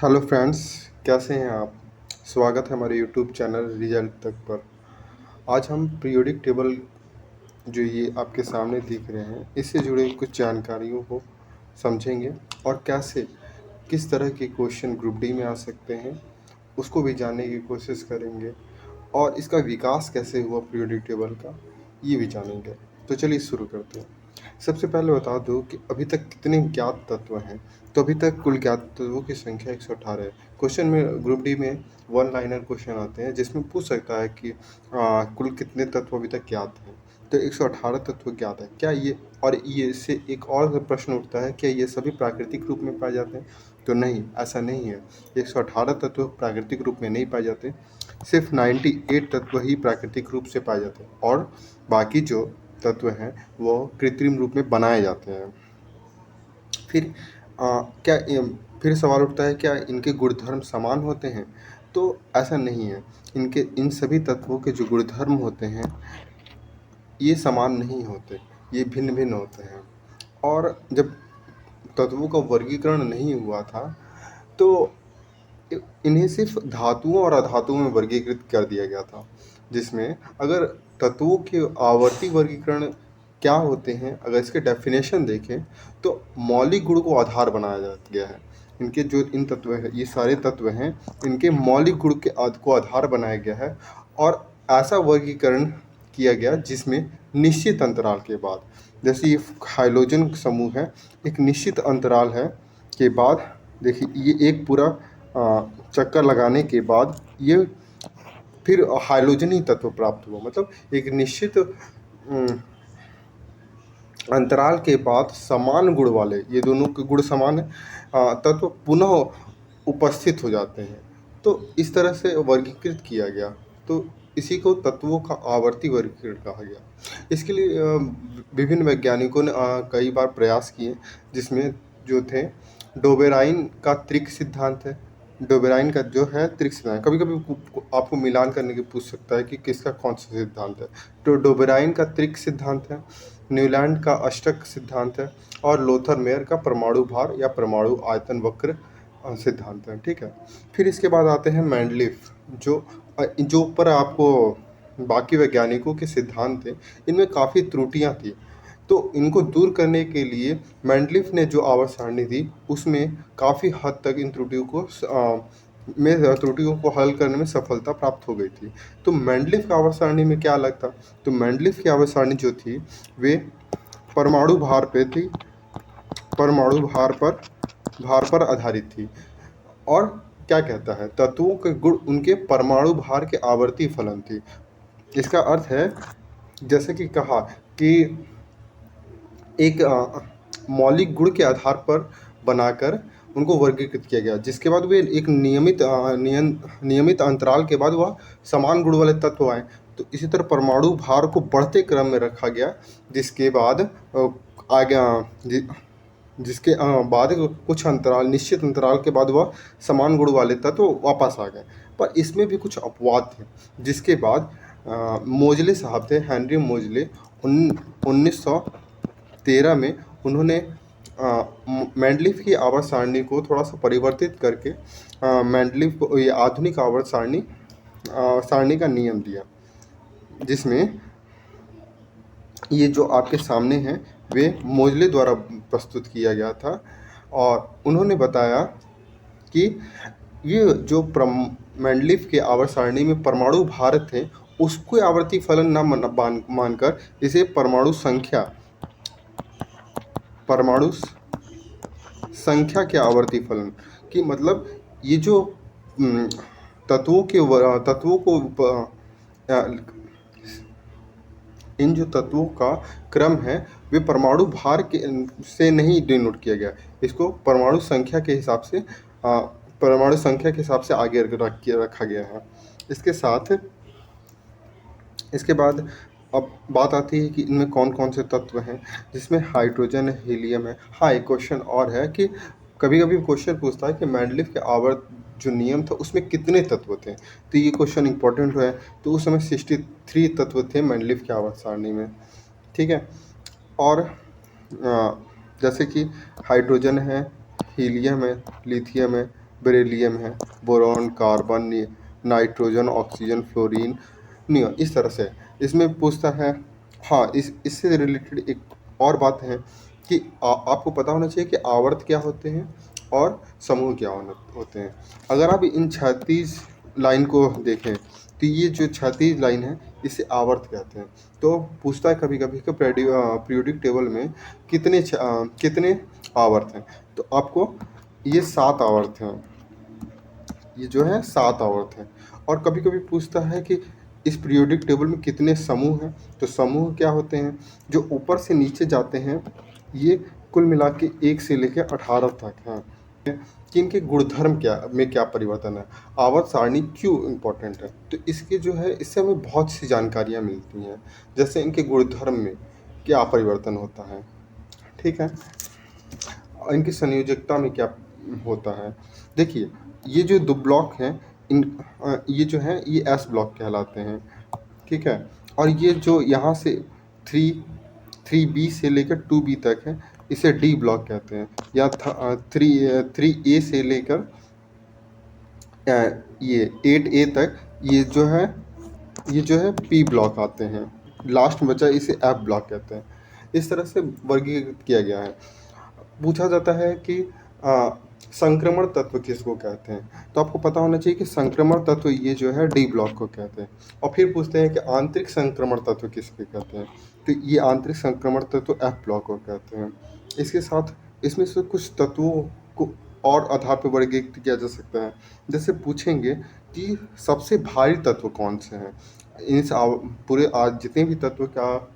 Hello friends, कैसे हैं आप? स्वागत है हमारे यूट्यूब चैनल रिजल्ट तक पर। आज हम पीरियोडिक टेबल जो ये आपके सामने दिख रहे हैं, इससे जुड़े कुछ जानकारियों को समझेंगे और कैसे किस तरह के क्वेश्चन ग्रुप डी में आ सकते हैं, उसको भी जानने की कोशिश करेंगे और इसका विकास कैसे हुआ पीरियोडिक टेबल का, ये भी जानेंगे। तो चलिए शुरू करते हैं। सबसे पहले बता दूं कि अभी तक कितने ज्ञात तत्व हैं। तो अभी तक कुल ज्ञात तत्वों की संख्या 118 है। क्वेश्चन में ग्रुप डी में वन लाइनर क्वेश्चन आते हैं जिसमें पूछ सकता है कि कुल कितने तत्व अभी तक ज्ञात हैं। तो 118 तत्व ज्ञात है। क्या ये और ये इससे एक और प्रश्न उठता है, क्या ये सभी प्राकृतिक रूप में पाए जाते हैं? तो नहीं, ऐसा नहीं है। 118 तत्व प्राकृतिक रूप में नहीं पाए जाते। सिर्फ 98 तत्व ही प्राकृतिक रूप से पाए जाते हैं और बाकी जो तत्व हैं वो कृत्रिम रूप में बनाए जाते हैं। फिर क्या फिर सवाल उठता है, क्या इनके गुणधर्म समान होते हैं? तो ऐसा नहीं है। इन सभी तत्वों के जो गुणधर्म होते हैं ये समान नहीं होते, ये भिन्न भिन्न होते हैं। और जब तत्वों का वर्गीकरण नहीं हुआ था तो इन्हें सिर्फ धातुओं और अधातुओं में वर्गीकृत कर दिया गया था, जिसमें अगर तत्वों के आवर्ती वर्गीकरण क्या होते हैं, अगर इसके डेफिनेशन देखें तो मौलिक गुण को आधार बनाया गया है। इनके जो इन तत्व है, ये सारे तत्व हैं, इनके मौलिक गुण को आधार बनाया गया है और ऐसा वर्गीकरण किया गया जिसमें निश्चित अंतराल के बाद, जैसे ये हाइड्रोजन समूह है, एक निश्चित अंतराल है के बाद, देखिए ये एक पूरा चक्कर लगाने के बाद ये फिर हाइड्रोजनी तत्व प्राप्त हुआ। मतलब एक निश्चित अंतराल के बाद समान गुण वाले, ये दोनों के गुण समान है, तत्व पुनः उपस्थित हो जाते हैं। तो इस तरह से वर्गीकृत किया गया। तो इसी को तत्वों का आवर्ती वर्गीकरण कहा गया। इसके लिए विभिन्न वैज्ञानिकों ने कई बार प्रयास किए, जिसमें जो थे डोबेराइन का त्रिक सिद्धांत है। डोबेराइन का जो है त्रिक सिद्धांत, कभी कभी आपको मिलान करने की पूछ सकता है कि किसका कौन सा सिद्धांत है। तो डोबेराइन का त्रिक सिद्धांत है, न्यूलैंड का अष्टक सिद्धांत है और लोथर मेयर का परमाणु भार या परमाणु आयतन वक्र सिद्धांत है। ठीक है। फिर इसके बाद आते हैं मैंडलीफ, जो ऊपर आपको बाकी वैज्ञानिकों के सिद्धांत थे, इनमें काफ़ी त्रुटियां थी। तो इनको दूर करने के लिए मैंडलीफ ने जो आवर्त सारणी दी, उसमें काफ़ी हद तक इन त्रुटियों को हल करने में सफलता प्राप्त हो गई थी। तो मैंडलीफ की आवर्त सारणी में क्या अलग था? तो मैंडलीफ की आवर्त सारणी जो थी वे परमाणु भार पे थी, परमाणु भार पर आधारित थी। और क्या कहता है, तत्वों के गुण उनके परमाणु भार के आवर्ती फलन थी। इसका अर्थ है, जैसे कि कहा कि एक मौलिक गुण के आधार पर बनाकर उनको वर्गीकृत किया गया, जिसके बाद वे एक नियमित अंतराल के बाद वह समान गुण वाले तत्व आए। तो इसी तरह परमाणु भार को बढ़ते क्रम में रखा गया, जिसके बाद आगे जिसके बाद कुछ अंतराल, निश्चित अंतराल के बाद वह समान गुण वाले तत्व वापस आ गए। पर इसमें भी कुछ अपवाद थे, जिसके बाद मोजले साहब थे, हेनरी मोजले, 1913 में उन्होंने मैंडलीफ की आवर्त सारणी को थोड़ा सा परिवर्तित करके मैंडलीफ को ये आधुनिक आवर्त सारणी का नियम दिया, जिसमें ये जो आपके सामने हैं वे मोजले द्वारा प्रस्तुत किया गया था। और उन्होंने बताया कि ये जो मैंडलीफ के आवर्त सारणी में परमाणु भार थे, उसको आवर्ती फलन न मानकर इसे परमाणु संख्या के आवर्ती फलन की, मतलब ये जो तत्वों को इन जो तत्वों का क्रम है वे परमाणु भार के से नहीं डिनोट किया गया, इसको परमाणु संख्या के हिसाब से आगे रखा गया है। इसके बाद अब बात आती है कि इनमें कौन कौन से तत्व हैं, जिसमें हाइड्रोजन है, हीलियम है। हाँ, एक क्वेश्चन और है कि कभी कभी क्वेश्चन पूछता है कि मैंडलीफ के आवर्त जो नियम था उसमें कितने तत्व थे। तो ये क्वेश्चन इंपॉर्टेंट है। तो उस समय 63 तत्व थे मैंडलीफ के आवर्त सारणी में। ठीक है। और जैसे कि हाइड्रोजन है, हीलियम है, लिथियम है, बेरिलियम है, boron, carbon, nitrogen, oxygen, fluorine, neo, इस तरह से। इसमें पूछता है, हाँ, इससे रिलेटेड एक और बात है कि आपको पता होना चाहिए कि आवर्त क्या होते हैं और समूह क्या होते हैं। अगर आप इन 36 लाइन को देखें तो ये जो 36 लाइन है इसे आवर्त कहते हैं। तो पूछता है कभी कभी कि पीरियोडिक टेबल में कितने आवर्त हैं। तो आपको ये 7 आवर्त हैं, ये जो है 7 आवर्त हैं। और कभी कभी पूछता है कि इस पीरियोडिक टेबल में कितने समूह हैं। तो समूह क्या होते हैं, जो ऊपर से नीचे जाते हैं, ये कुल मिला के 1 से लेकर 18 तक हैं। कि इनके गुणधर्म क्या परिवर्तन है, आवर्त सारणी क्यों इम्पोर्टेंट है। तो इसके जो है इससे हमें बहुत सी जानकारियाँ मिलती हैं, जैसे इनके गुणधर्म में क्या परिवर्तन होता है, ठीक है, और इनकी संयोजकता में क्या होता है। देखिए, ये जो 2 ब्लॉक हैं, ये जो है ये एस ब्लॉक कहलाते हैं, ठीक है। और ये जो यहाँ से 3 बी से लेकर 2 बी तक है, इसे डी ब्लॉक कहते हैं। या 3 ए से लेकर ये 8 ए तक, ये जो है पी ब्लॉक आते हैं। लास्ट में बचा इसे एफ ब्लॉक कहते हैं। इस तरह से वर्गीकृत किया गया है। पूछा जाता है कि संक्रमण तत्व किसको कहते हैं। तो आपको पता होना चाहिए कि संक्रमण तत्व ये जो है डी ब्लॉक को कहते हैं। और फिर पूछते हैं कि आंतरिक संक्रमण तत्व किसको कहते हैं। तो ये आंतरिक संक्रमण तत्व एफ ब्लॉक को कहते हैं। इसके साथ इसमें से कुछ तत्वों को और आधार पर वर्गीकृत किया जा सकता है। जैसे पूछेंगे कि सबसे भारी तत्व कौन से हैं। पूरे आज जितने भी तत्व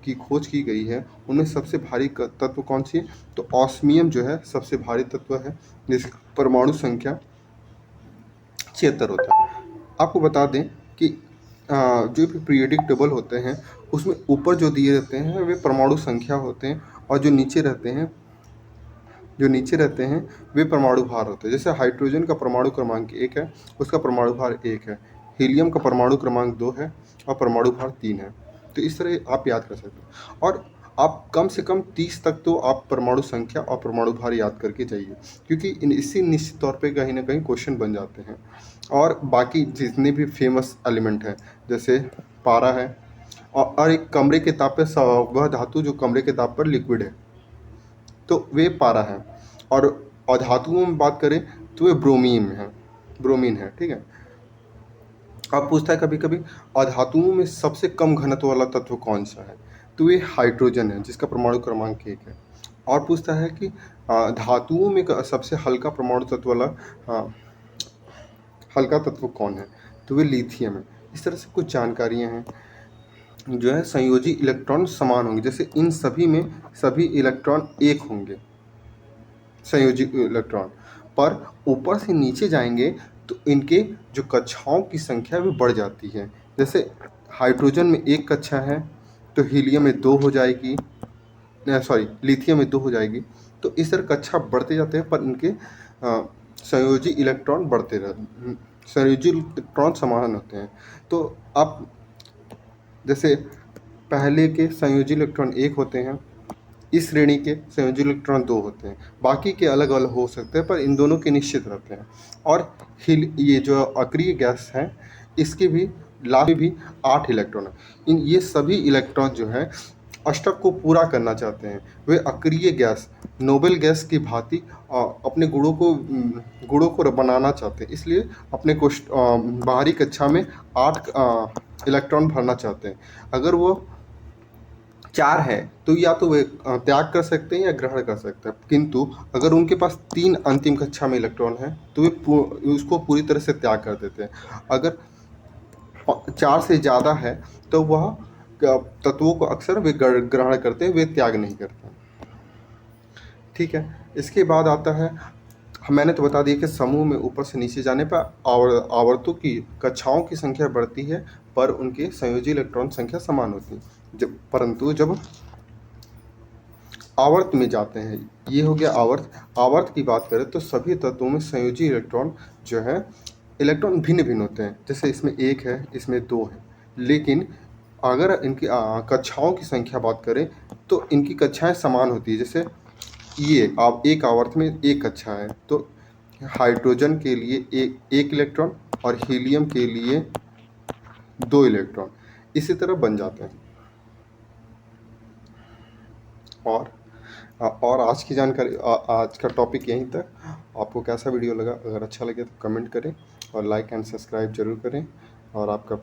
की खोज की गई है उनमें सबसे भारी तत्व कौन सी है। तो ऑस्मियम जो है सबसे भारी तत्व है, जिसकी परमाणु संख्या 76 होता है। आपको बता दें कि जो भी पीरियोडिक टेबल होते हैं उसमें ऊपर जो दिए रहते हैं वे परमाणु संख्या होते हैं, और जो नीचे रहते हैं वे परमाणु भार होते हैं। जैसे हाइड्रोजन का परमाणु क्रमांक 1 है, उसका परमाणु भार 1 है। हीलियम का परमाणु क्रमांक 2 है और परमाणु भार 3 है। तो इस तरह आप याद कर सकते हैं। और आप कम से कम 30 तक तो आप परमाणु संख्या और परमाणु भार याद करके जाइए, क्योंकि इससे निश्चित तौर पे कहीं ना कहीं क्वेश्चन बन जाते हैं। और बाकी जितने भी फेमस एलिमेंट हैं, जैसे पारा है, और एक कमरे के ताप पर वह धातु जो कमरे के ताप पर लिक्विड है, तो वे पारा है। और अधातुओं में बात करें तो वे ब्रोमीन है, ठीक है। अब पूछता है कभी कभी अधातुओं में सबसे कम घनत्व वाला तत्व कौन सा है। तो ये हाइड्रोजन है, जिसका परमाणु क्रमांक 1 है। और पूछता है कि धातुओं में सबसे हल्का परमाणु तत्व वाला हल्का तत्व कौन है। तो वे लिथियम है। इस तरह से कुछ जानकारियाँ हैं। जो है संयोजी इलेक्ट्रॉन समान होंगे, जैसे इन सभी में सभी इलेक्ट्रॉन एक होंगे संयोजी इलेक्ट्रॉन, पर ऊपर से नीचे जाएंगे तो इनके जो कक्षाओं की संख्या भी बढ़ जाती है। जैसे हाइड्रोजन में 1 कक्षा है तो हीलियम में 2 हो जाएगी, लिथियम में 2 हो जाएगी। तो इस तरह कक्षा बढ़ते जाते हैं, पर इनके संयोजी इलेक्ट्रॉन संयोजी इलेक्ट्रॉन समान होते हैं। तो आप जैसे पहले के संयोजी इलेक्ट्रॉन 1 होते हैं, इस श्रेणी के संयोजी इलेक्ट्रॉन 2 होते हैं, बाकी के अलग अलग हो सकते हैं, पर इन दोनों के निश्चित रहते हैं। और ये जो अक्रिय गैस है, इसके भी लाभ में भी 8 इलेक्ट्रॉन है। ये सभी इलेक्ट्रॉन जो है अष्टक को पूरा करना चाहते हैं। वे अक्रिय गैस नोबेल गैस की भांति अपने गुणों को बनाना चाहते हैं, इसलिए अपने बाहरी कक्षा में 8 इलेक्ट्रॉन भरना चाहते हैं। अगर वो 4 है तो या तो वे त्याग कर सकते हैं या ग्रहण कर सकते हैं, किंतु अगर उनके पास 3 अंतिम कक्षा में इलेक्ट्रॉन है तो वे उसको पूरी तरह से त्याग कर देते हैं। अगर 4 से ज़्यादा है तो वह तत्वों को अक्सर वे ग्रहण करते हैं, वे त्याग नहीं करते, ठीक है। इसके बाद आता है, मैंने तो बता दिया कि समूह में ऊपर से नीचे जाने पर आवर्तों की कक्षाओं की संख्या बढ़ती है, पर उनके संयोजी इलेक्ट्रॉन संख्या समान होती है। परंतु जब आवर्त में जाते हैं, ये हो गया आवर्त की बात करें तो सभी तत्वों में संयोजी इलेक्ट्रॉन जो है इलेक्ट्रॉन भिन्न भिन्न होते हैं। जैसे इसमें 1 है, इसमें 2 है, लेकिन अगर इनकी कक्षाओं की संख्या बात करें तो इनकी कक्षाएं समान होती है। जैसे ये एक आवर्त में 1 कक्षा है, तो हाइड्रोजन के लिए एक इलेक्ट्रॉन और हीलियम के लिए 2 इलेक्ट्रॉन इसी तरह बन जाते हैं। और आज की जानकारी आज का टॉपिक यहीं तक। आपको कैसा वीडियो लगा? अगर अच्छा लगे तो कमेंट करें और लाइक एंड सब्सक्राइब ज़रूर करें। और आपका